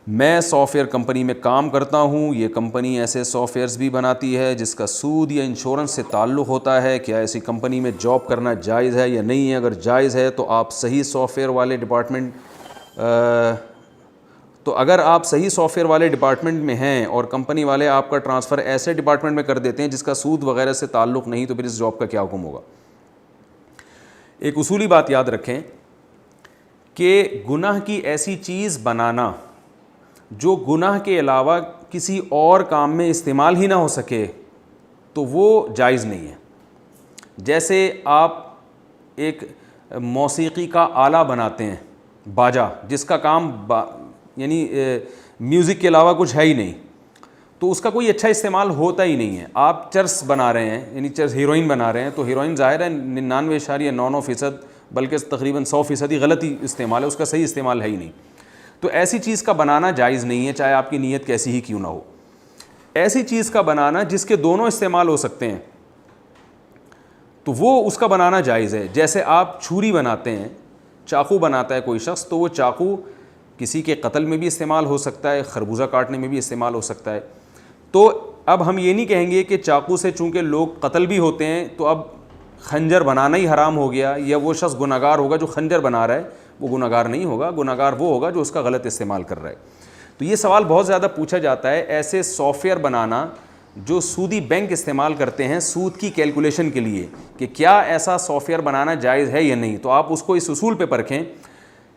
मैं software company में काम करता हूँ, ये कंपनी ऐसे सॉफ़्टवेयर्स भी बनाती है जिसका सूद या इंश्योरेंस से ताल्लुक़ होता है, क्या ऐसी कंपनी में जॉब करना जायज़ है या नहीं है? अगर जायज़ है तो आप सही सॉफ़्टवेयर वाले डिपार्टमेंट अगर आप सही सॉफ़्टवेयर वाले डिपार्टमेंट में हैं और कंपनी वाले आपका ट्रांसफ़र ऐसे डिपार्टमेंट में कर देते हैं जिसका सूद वगैरह से ताल्लुक़ नहीं, तो फिर इस जॉब का क्या हुक्म होगा? एक उसूली बात याद रखें कि गुनाह की ऐसी चीज़ बनाना जो गुनाह के अलावा किसी और काम में इस्तेमाल ही ना हो सके तो वो जायज़ नहीं है। जैसे आप एक मौसीकी का आला बनाते हैं, बाजा, जिसका काम यानी म्यूज़िक के अलावा कुछ है ही नहीं, तो उसका कोई अच्छा इस्तेमाल होता ही नहीं है। आप चर्स बना रहे हैं, यानी चर्स हीरोइन बना रहे हैं, तो हीरोइन ज़ाहिर है 99.99% बल्कि तकरीबन 100% ही गलत ही इस्तेमाल है, उसका सही इस्तेमाल है ही नहीं। तो ऐसी चीज़ का बनाना जायज़ नहीं है, चाहे आपकी नीयत कैसी ही क्यों ना हो। ऐसी चीज़ का बनाना जिसके दोनों इस्तेमाल हो सकते हैं तो वो उसका बनाना जायज़ है। जैसे आप छुरी बनाते हैं, चाकू बनाता है कोई शख्स, तो वो चाकू किसी के कत्ल में भी इस्तेमाल हो सकता है, खरबूजा काटने में भी इस्तेमाल हो सकता है। तो अब हम ये नहीं कहेंगे कि चाकू से चूँकि लोग कत्ल भी होते हैं तो अब खंजर बनाना ही हराम हो गया, या वो शख्स गुनहगार होगा जो खंजर बना रहा है, वो गुनहगार नहीं होगा। गुनहगार वो होगा जो उसका गलत इस्तेमाल कर रहा है। तो ये सवाल बहुत ज़्यादा पूछा जाता है, ऐसे सॉफ़्टवेयर बनाना जो सूदी बैंक इस्तेमाल करते हैं सूद की कैलकुलेशन के लिए, कि क्या ऐसा सॉफ़्टवेयर बनाना जायज़ है या नहीं। तो आप उसको इस उसूल पे परखें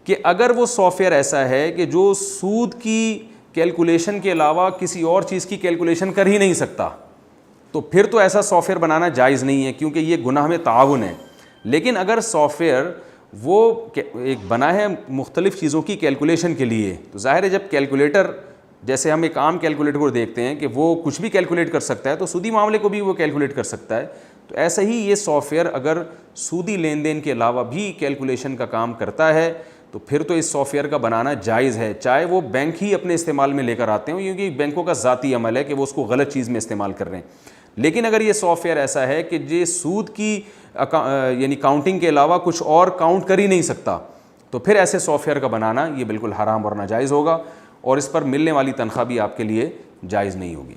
कि अगर वो सॉफ़्टवेयर ऐसा है कि जो सूद की कैलकुलेशन के अलावा किसी और चीज़ की कैलकुलेशन कर ही नहीं सकता, तो फिर तो ऐसा सॉफ़्टवेयर बनाना जायज़ नहीं है, क्योंकि ये गुनाह में ताउन है। लेकिन अगर सॉफ़्टवेयर वो एक बना है मुख्तलिफ़ चीज़ों की कैलकुलेशन के लिए, तो ज़ाहिर है जब कैलकुलेटर, जैसे हम एक आम कैलकुलेटर को देखते हैं कि वो कुछ भी कैलकुलेट कर सकता है, तो सूदी मामले को भी वो कैलकुलेट कर सकता है। तो ऐसे ही ये सॉफ़्टवेयर अगर सूदी लेन देन के अलावा भी कैलकुलेशन का काम करता है तो फिर तो इस सॉफ़्टवेयर का बनाना जायज़ है, चाहे वो बैंक ही अपने इस्तेमाल में लेकर आते हों, क्योंकि बैंकों का ज़ाती अमल है कि वो उसको गलत चीज़ में इस्तेमाल कर रहे हैं। लेकिन अगर ये सॉफ़्टवेयर ऐसा है कि ये सूद की यानी काउंटिंग के अलावा कुछ और काउंट कर ही नहीं सकता, तो फिर ऐसे सॉफ़्टवेयर का बनाना ये बिल्कुल हराम और नाजायज़ होगा, और इस पर मिलने वाली तनख्वाह भी आपके लिए जायज़ नहीं होगी।